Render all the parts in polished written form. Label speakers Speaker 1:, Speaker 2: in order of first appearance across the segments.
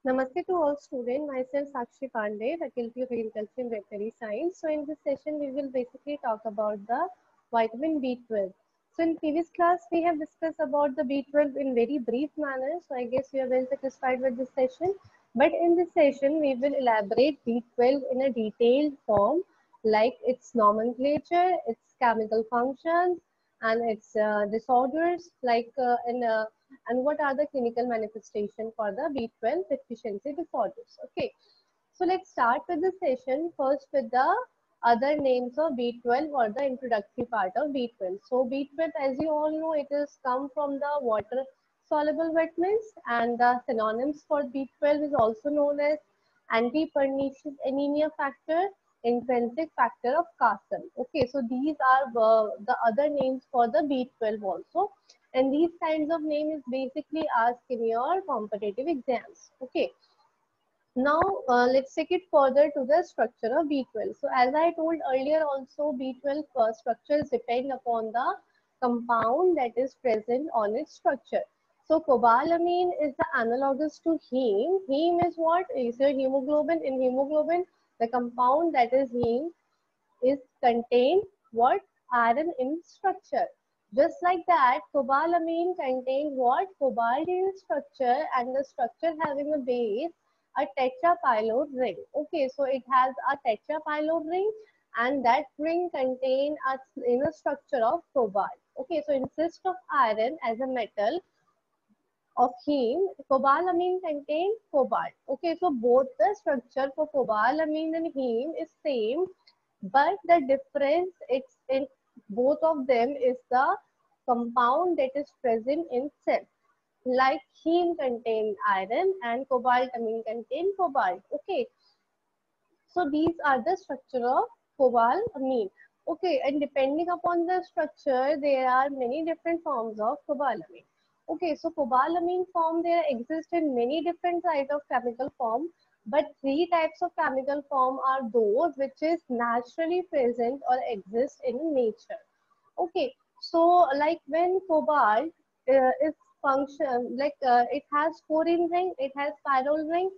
Speaker 1: Namaste to all students. Myself Sakshi Pandey, Faculty of Agriculture and Veterinary Science. So in this session, we will basically talk about the vitamin B12. So in previous class, we have discussed about the B12 in very brief manner. So I guess you are well satisfied with this session. But in this session, we will elaborate B12 in a detailed form, like its nomenclature, its chemical functions, and its disorders, and what are the clinical manifestation for the B12 deficiency disorders. Okay, so let's start with the session first with the other names of B12 or the introductory part of B12. So B12, as you all know, it is come from the water soluble vitamins, and the synonyms for B12 is also known as anti-pernicious anemia factor, intrinsic factor of Carson. Okay, so these are the other names for the B12 also, and these kinds of name is basically asked in your competitive exams. Okay, now let's take it further to the structure of B12. So as I told earlier also, B12 structures depend upon the compound that is present on its structure. So cobalamin is the analogous to heme. Heme is what? Is your hemoglobin. In hemoglobin, the compound that is heme is contain what? Iron in structure. Just like that, cobalamin contains what? Cobalt in structure, and the structure having a base, a tetrapylode ring. Okay, so it has a tetrapylode ring, and that ring contains a inner structure of cobalt. Okay, so instead of iron as a metal of heme, cobalamin contains cobalt. Okay, so both the structure for cobalamin and heme is same, but the difference it's in both of them is the compound that is present in cell. Like heme contain iron and cobaltamine contain cobalt. Okay, so these are the structure of cobalamin. Okay, and depending upon the structure, there are many different forms of cobalamin. Okay, so cobalamin form there exist in many different types of chemical form, but three types of chemical form are those which is naturally present or exist in nature. Okay, so like when cobalt is function like it has fluorine ring, it has pyrrole ring,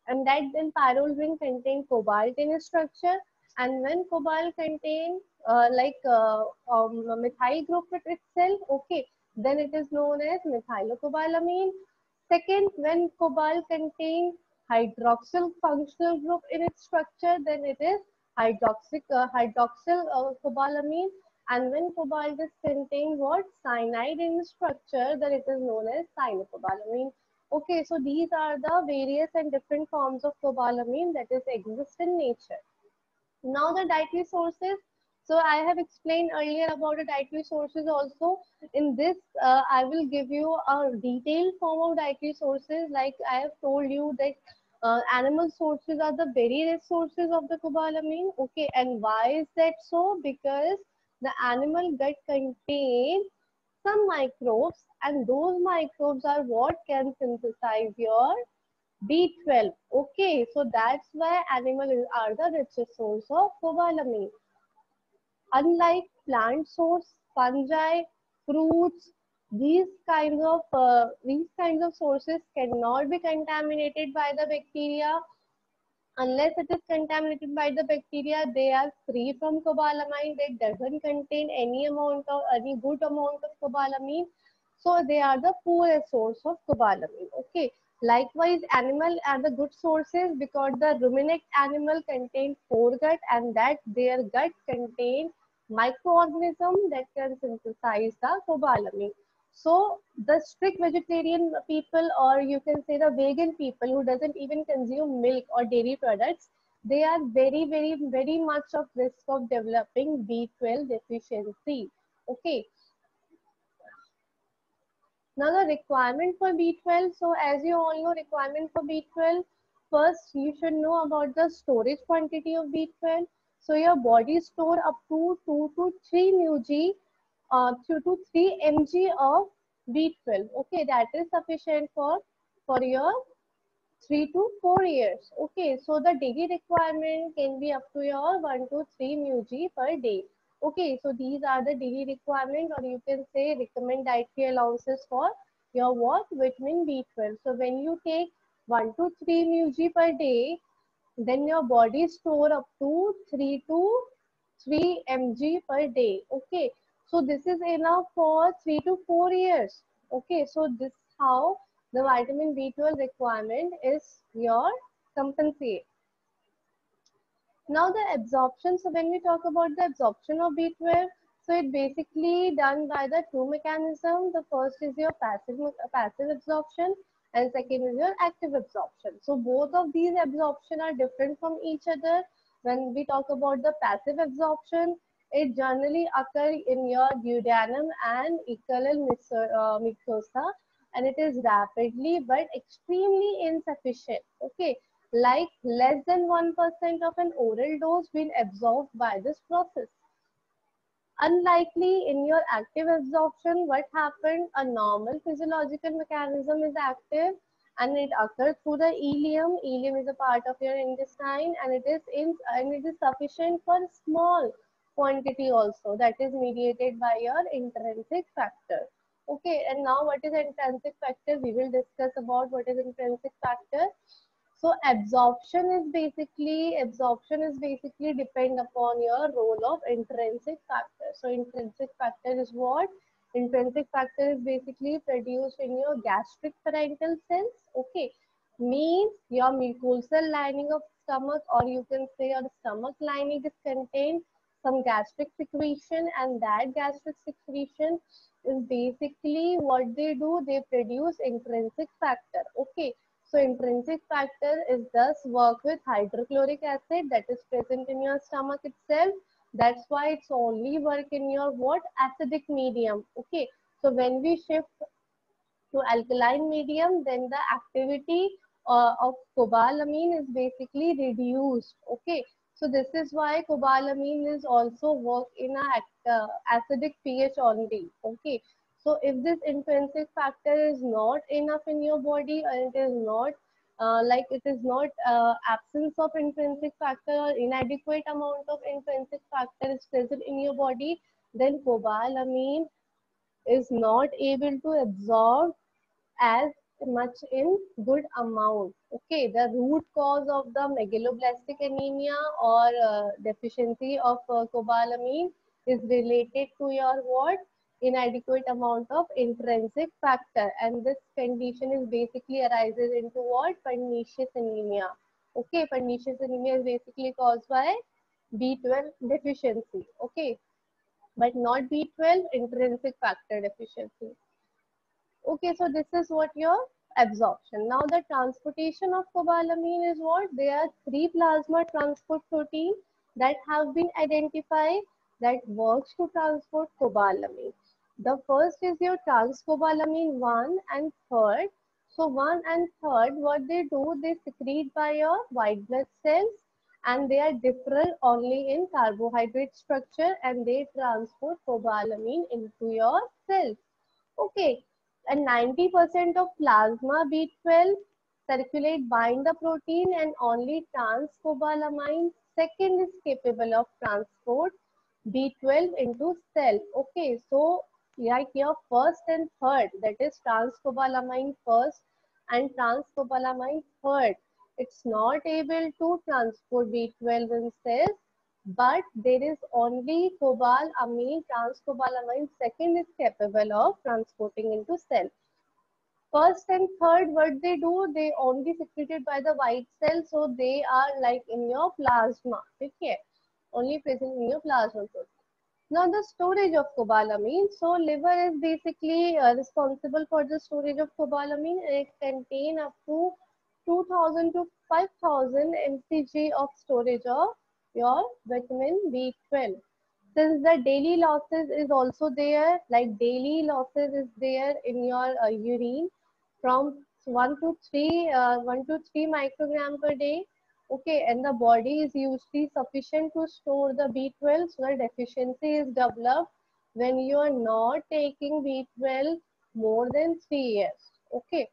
Speaker 1: and that then pyrrole ring contain cobalt in its structure. And when cobalt contain methyl group with itself, okay, then it is known as methylocobalamin. Second, when cobalt contain hydroxyl functional group in its structure, then it is hydroxyl cobalamin. And when cobalt is contain what? Cyanide in structure, then it is known as cyanocobalamin. Okay, so these are the various and different forms of cobalamin that is exist in nature. Now the dietary sources. So I have explained earlier about the dietary sources also. In this, I will give you a detailed form of dietary sources. Like I have told you that animal sources are the very rich sources of the cobalamin. Okay, and why is that so? Because the animal gut contains some microbes, and those microbes are what can synthesize your B12. Okay, so that's why animals are the richest source of cobalamin. Unlike plant source, fungi, fruits, these kinds of sources cannot be contaminated by the bacteria. Unless it is contaminated by the bacteria, they are free from cobalamin. That doesn't contain any good amount of cobalamin. So they are the poorest source of cobalamin. Okay. Likewise, animal are the good sources because the ruminant animal contain foregut, and that their gut contain microorganism that can synthesize the cobalamin. So the strict vegetarian people, or you can say the vegan people who doesn't even consume milk or dairy products, they are very, very, very much of risk of developing B12 deficiency. Okay. Now the requirement for B12. So as you all know, requirement for B12. First, you should know about the storage quantity of B12. So your body store up to 2 to 3 mg, 2 to 3 mg of B12. Okay, that is sufficient for your 3 to 4 years. Okay, so the daily requirement can be up to your 1 to 3 mg per day. Okay, so these are the daily requirement, or you can say recommend dietary allowances for your what? Vitamin B12. So when you take 1 to 3 mg per day, then your body store up to 3 to 3 mg per day. Okay, so this is enough for 3 to 4 years. Okay, so this how the vitamin B12 requirement is your compensate. Now the absorption, so when we talk about the absorption of B12, so it basically done by the two mechanisms. The first is your passive absorption and second is your active absorption. So both of these absorption are different from each other. When we talk about the passive absorption, it generally occur in your duodenum and mucosa, and it is rapidly but extremely insufficient. Okay, like less than 1% of an oral dose will absorbed by this process. Unlikely in your active absorption, what happened? A normal physiological mechanism is active and it occurs through the ileum. Ileum is a part of your intestine and it is sufficient for small quantity also, that is mediated by your intrinsic factor. Okay, and now what is intrinsic factor? We will discuss about what is intrinsic factor. So absorption is basically depend upon your role of intrinsic factor. So intrinsic factor is what? Intrinsic factor is basically produced in your gastric parenchymal cells. Okay, means your mucosal lining of stomach, or you can say your stomach lining is contained some gastric secretion, and that gastric secretion is basically what they do. They produce intrinsic factor. Okay, so intrinsic factor is thus work with hydrochloric acid that is present in your stomach itself. That's why it's only work in your what? Acidic medium. Okay. So when we shift to alkaline medium, then the activity of cobalamin is basically reduced. Okay. So this is why cobalamin is also work in a acidic pH only. Okay. So if this intrinsic factor is not enough in your body, or it is not absence of intrinsic factor or inadequate amount of intrinsic factor is present in your body, then cobalamin is not able to absorb as much in good amount. Okay, the root cause of the megaloblastic anemia or deficiency of cobalamin is related to your what? Inadequate amount of intrinsic factor, and this condition is basically arises into what? Pernicious anemia. Okay, pernicious anemia is basically caused by B12 deficiency. Okay, but not B12 intrinsic factor deficiency. Okay, so this is what your absorption. Now the transportation of cobalamin is what? There are three plasma transport proteins that have been identified that works to transport cobalamin. The first is your transcobalamin 1 and 3rd. So 1 and 3rd, what they do, they secrete by your white blood cells, and they are different only in carbohydrate structure, and they transport cobalamin into your cells. Okay, and 90% of plasma B12 circulate bind the protein, and only transcobalamin second is capable of transport B12 into cell. Okay, so like your first and third, that is transcobalamin first and transcobalamin third, it's not able to transport B12 in cells, but there is only cobalamin, transcobalamin second is capable of transporting into cell. First and third, what they do, they only secreted by the white cell, so they are like in your plasma. Okay, only present in your plasma protein. Now the storage of cobalamin. So liver is basically responsible for the storage of cobalamin. It contain up to 2000 to 5000 mcg of storage of your vitamin B12. Since the daily losses is also there, like daily losses is there in your urine from 1 to 3 microgram per day. Okay, and the body is usually sufficient to store the B12, so the deficiency is developed when you are not taking B12 more than 3 years. Okay,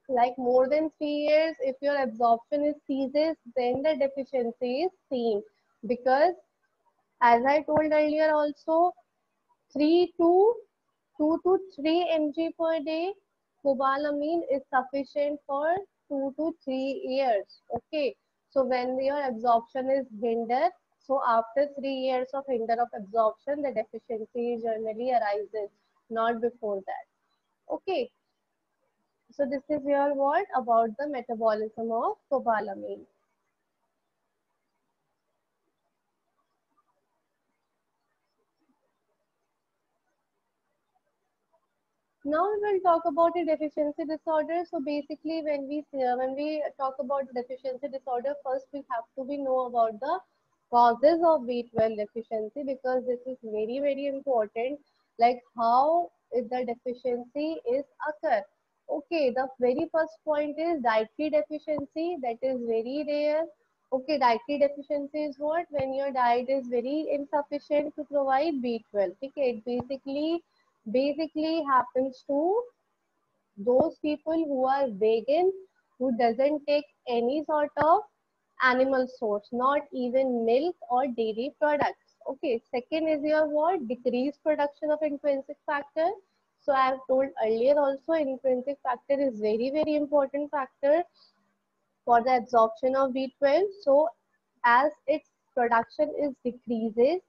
Speaker 1: like more than 3 years, if your absorption is ceases, then the deficiency is seen, because as I told earlier also, 3 to 2 to 3 mg per day cobalamin is sufficient for 2 to 3 years. Okay, so when your absorption is hindered, so after 3 years of hinder of absorption, the deficiency generally arises, not before that. Okay, so this is your word about the metabolism of cobalamin. Now we will talk about the deficiency disorder. So basically, when we talk about deficiency disorder, first we have to be know about the causes of B12 deficiency, because this is very important. Like how is the deficiency is occur. Okay, the very first point is dietary deficiency. That is very rare. Okay, dietary deficiency is what? When your diet is very insufficient to provide B12. Okay, it basically happens to those people who are vegan, who doesn't take any sort of animal source, not even milk or dairy products. Okay, second is your what? Decreased production of intrinsic factor. So I have told earlier also, intrinsic factor is very important factor for the absorption of B12. So as its production is decreases,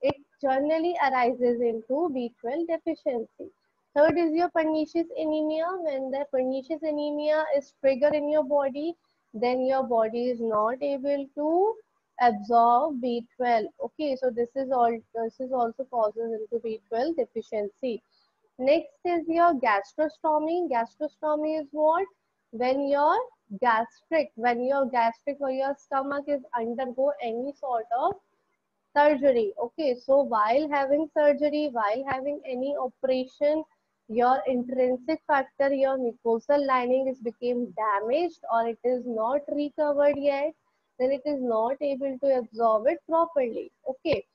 Speaker 1: it generally arises into B12 deficiency. Third is your pernicious anemia. When the pernicious anemia is triggered in your body, then your body is not able to absorb B12. Okay, so this is also causes into B12 deficiency. Next is your gastrostomy. Gastrostomy is what? When your gastric or your stomach is undergo any sort of surgery. Okay, so while having surgery, while having any operation, your intrinsic factor, your mucosal lining is became damaged or it is not recovered yet, then it is not able to absorb it properly. Okay,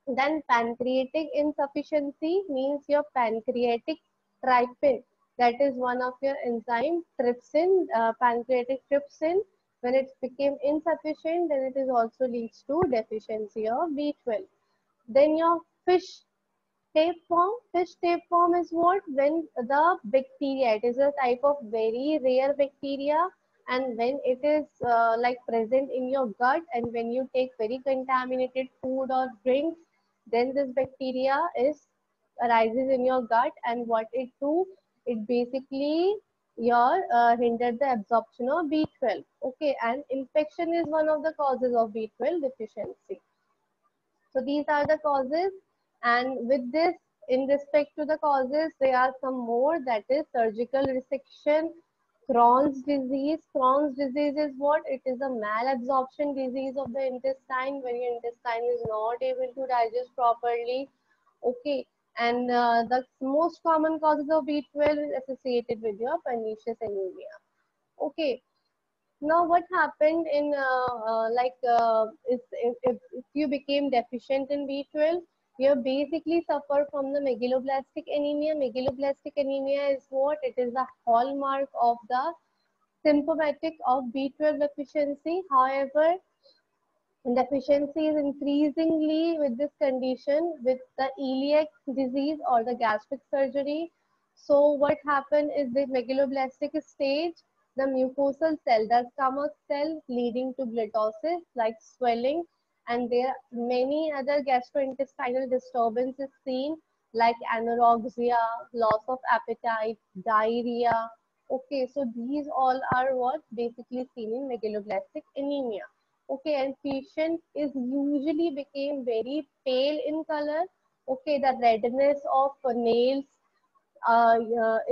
Speaker 1: then pancreatic insufficiency means your pancreatic trypsin, that is one of your enzyme trypsin, pancreatic trypsin. When it became insufficient, then it is also leads to deficiency of B12. Then your fish tapeworm. Fish tapeworm is what? When the bacteria, it is a type of very rare bacteria, and when it is like present in your gut, and when you take very contaminated food or drinks, then this bacteria is arises in your gut, and what it do? It basically your hinder the absorption of B12. Okay, and infection is one of the causes of B12 deficiency. So these are the causes, and with this, in respect to the causes, there are some more, that is surgical resection, Crohn's disease. Crohn's disease is what? It is a malabsorption disease of the intestine, when your intestine is not able to digest properly. Okay, and the most common causes of B12 is associated with your pernicious anemia. Okay, now, what happened in if you became deficient in B12, you basically suffer from the megaloblastic anemia. Megaloblastic anemia is what? It is the hallmark of the symptomatic of B12 deficiency. However, deficiency is increasingly with this condition with the iliac disease or the gastric surgery. So what happened is the megaloblastic stage, the mucosal cell, the stomach cell, leading to glitosis like swelling, and there are many other gastrointestinal disturbances seen like anorexia, loss of appetite, diarrhea. Okay, so these all are what basically seen in megaloblastic anemia. Okay, and patient is usually became very pale in color. Okay, the redness of nails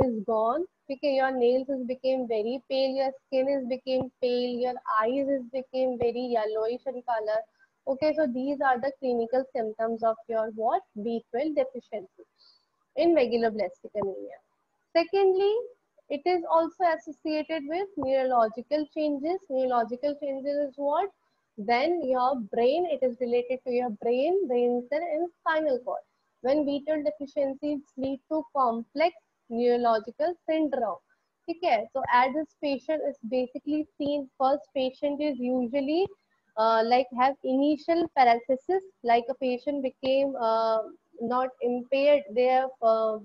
Speaker 1: is gone. Okay, your nails is became very pale, your skin is became pale, your eyes is became very yellowish in color. Okay, so these are the clinical symptoms of your what? B12 deficiency in megaloblastic anemia. Secondly, it is also associated with neurological changes. Neurological changes is what? When your brain, it is related to your brain cell and spinal cord. When B12 deficiencies lead to complex neurological syndrome. Okay, so as this patient is basically seen, first patient is usually like have initial paralysis, like a patient became not impaired, their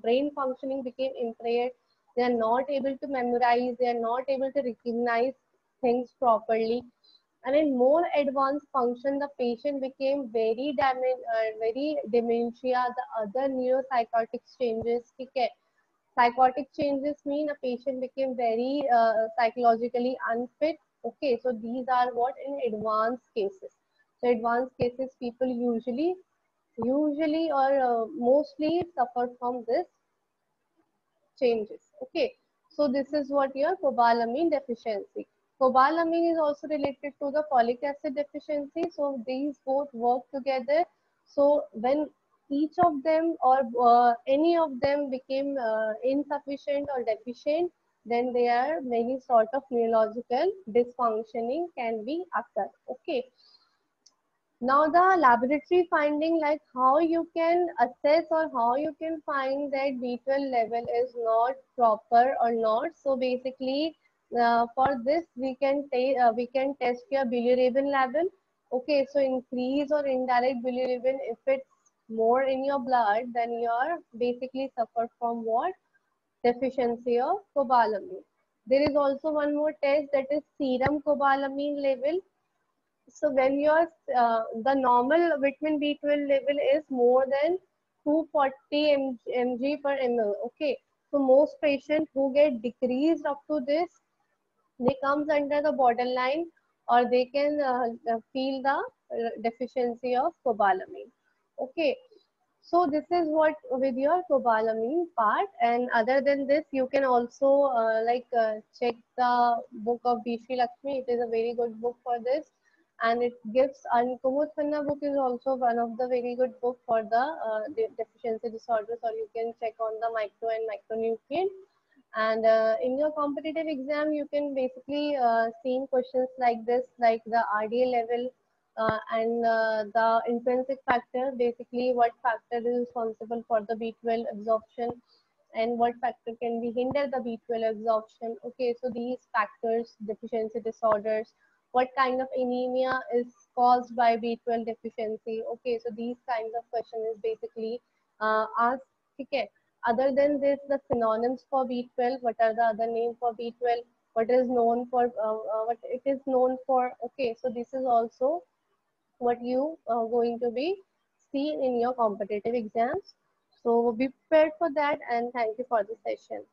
Speaker 1: brain functioning became impaired They are not able to memorize, they are not able to recognize things properly. And in more advanced function, the patient became very dementia, the other neuropsychotic changes. Okay. Psychotic changes mean a patient became very psychologically unfit. Okay, so these are what in advanced cases. So advanced cases, people usually or mostly suffer from this changes. Okay, so this is what your cobalamin deficiency. Cobalamin is also related to the folic acid deficiency. So these both work together. So when each of them or any of them became insufficient or deficient, then there are many sort of neurological dysfunctioning can be occur. Okay. Now the laboratory finding, like how you can assess or how you can find that B12 level is not proper or not. So basically, for this we can test your bilirubin level. Okay, so increase or indirect bilirubin, if it's more in your blood, then you are basically suffer from what? Deficiency of cobalamin. There is also one more test, that is serum cobalamin level. So when your the normal vitamin B12 level is more than 240 mg per ml. Okay. So most patients who get decreased up to this, they comes under the borderline, or they can feel the deficiency of cobalamin. Okay. So this is what with your cobalamin part, and other than this, you can also check the book of B. Sri Lakshmi. It is a very good book for this, and it gives. And Kumud Khanna book is also one of the very good book for the deficiency disorders, or you can check on the micro and macronutrient. And in your competitive exam, you can basically see questions like this, like the RDA level and the intrinsic factor, basically what factor is responsible for the B12 absorption and what factor can be hinder the B12 absorption. Okay, so these factors, deficiency disorders, what kind of anemia is caused by B12 deficiency. Okay, so these kinds of questions is basically asked. Okay. Other than this, the synonyms for B12, what are the other name for B12? What is known for, what it is known for? Okay, so this is also what you are going to be seen in your competitive exams. So be prepared for that, and thank you for the session.